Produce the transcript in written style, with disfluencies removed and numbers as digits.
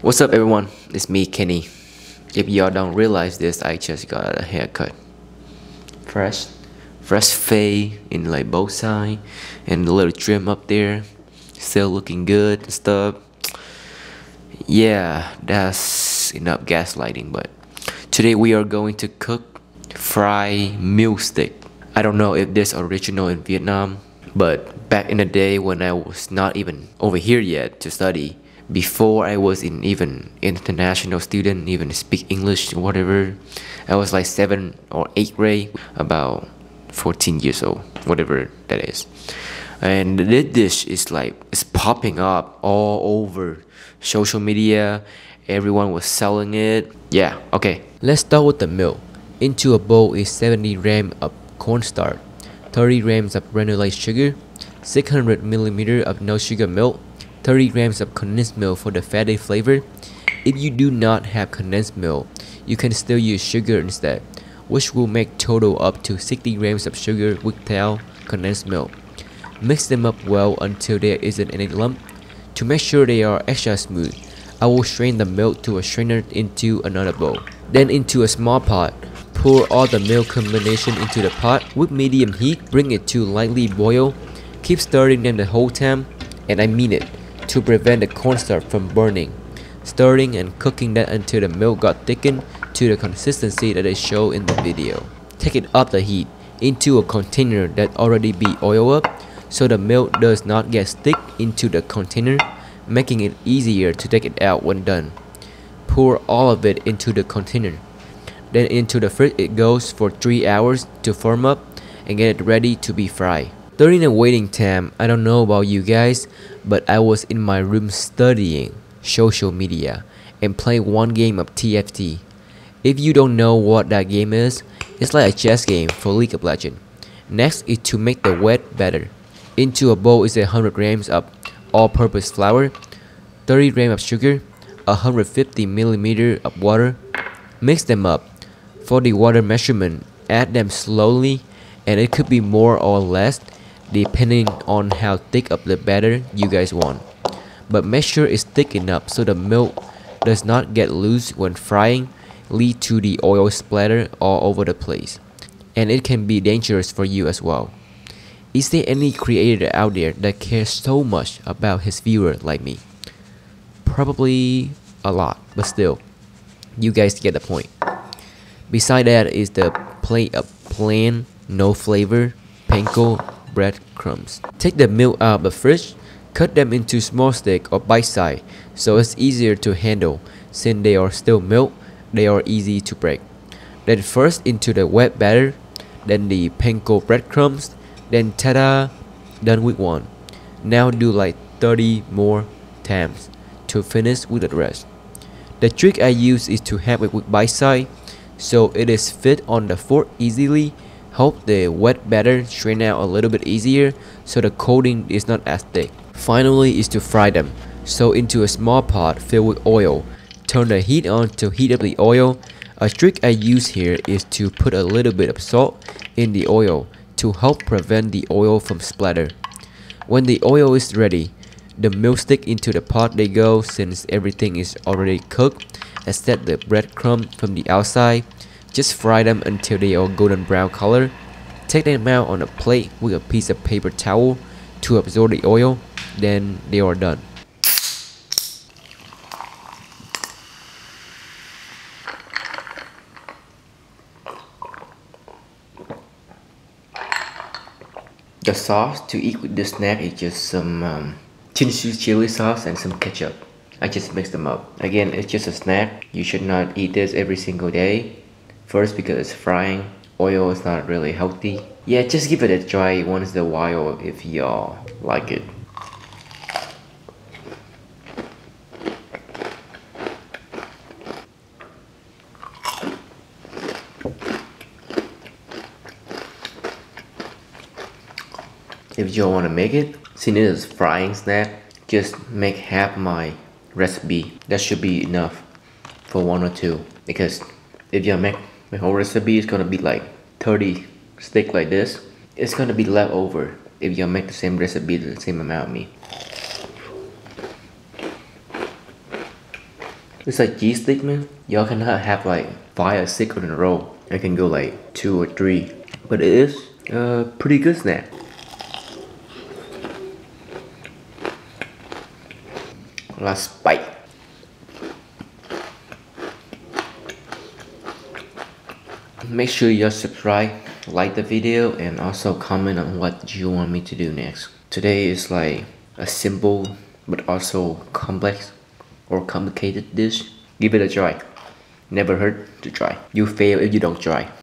What's up everyone, it's me Kenny. If y'all don't realize this, I just got a haircut. Fresh fade in like both sides and a little trim up there. Still looking good and stuff. Yeah, that's enough gaslighting, but today we are going to cook fried meal stick. I don't know if this original in Vietnam, but back in the day when I was not even over here yet to study, before I was in even international student, even speak English or whatever, I was like 7th or 8th grade, about 14 years old, whatever that is. And this dish is like, it's popping up all over social media. Everyone was selling it. Yeah, okay. Let's start with the milk. Into a bowl is 70 grams of cornstarch, 30 grams of granulated sugar, 600 milliliters of no sugar milk, 30 grams of condensed milk for the fatty flavor. If you do not have condensed milk, you can still use sugar instead, which will make total up to 60 grams of sugar without condensed milk. Mix them up well until there isn't any lump. To make sure they are extra smooth, I will strain the milk to a strainer into another bowl. Then into a small pot, pour all the milk combination into the pot with medium heat. Bring it to lightly boil. Keep stirring them the whole time, and I mean it, to prevent the cornstarch from burning. Stirring and cooking that until the milk got thickened to the consistency that I show in the video. Take it off the heat into a container that already be oiled up, so the milk does not get stick into the container, making it easier to take it out when done. Pour all of it into the container. Then into the fridge it goes for 3 hours to firm up and get it ready to be fried. During the waiting time, I don't know about you guys, but I was in my room studying social media and playing one game of TFT. If you don't know what that game is, it's like a chess game for League of Legends. Next is to make the wet batter. Into a bowl is 100 grams of all-purpose flour, 30 grams of sugar, 150 milliliters of water. Mix them up. For the water measurement, add them slowly, and it could be more or less depending on how thick of the batter you guys want. But make sure it's thick enough so the milk does not get loose when frying, lead to the oil splatter all over the place, and it can be dangerous for you as well. Is there any creator out there that cares so much about his viewer like me? Probably a lot, but still, you guys get the point. Beside that is the plate of plain, no flavor, panko breadcrumbs. Take the milk out of the fridge, cut them into small stick or bite size so it's easier to handle. Since they are still milk, they are easy to break. Then first into the wet batter, then the panko breadcrumbs, then ta-da, done with one. Now do like 30 more times to finish with the rest. The trick I use is to have it with bite size so it is fit on the fork easily. Hope the wet batter strain out a little bit easier so the coating is not as thick. Finally is to fry them. So into a small pot filled with oil, turn the heat on to heat up the oil. A trick I use here is to put a little bit of salt in the oil to help prevent the oil from splatter. When the oil is ready, the milk stick into the pot they go since everything is already cooked except the breadcrumb from the outside. Just fry them until they are golden brown color. Take them out on a plate with a piece of paper towel to absorb the oil. Then they are done. The sauce to eat with this snack is just some chili sauce and some ketchup. I just mix them up. Again, it's just a snack. You should not eat this every single day. First, because it's frying. Oil is not really healthy. Yeah, just give it a try once in a while if y'all like it. If y'all want to make it, since it is frying snack, just make half my recipe. That should be enough for 1 or 2. Because if y'all make my whole recipe, it's gonna be like 30 stick like this. It's gonna be left over if y'all make the same recipe the same amount of me. It's like cheese stick, man. Y'all can have like 5 or 6 in a row. I can go like 2 or 3. But it is a pretty good snack. Last bite. Make sure you subscribe, like the video, and also comment on what you want me to do next. Today is like a simple but also complex or complicated dish. Give it a try. Never hurt to try. You fail if you don't try.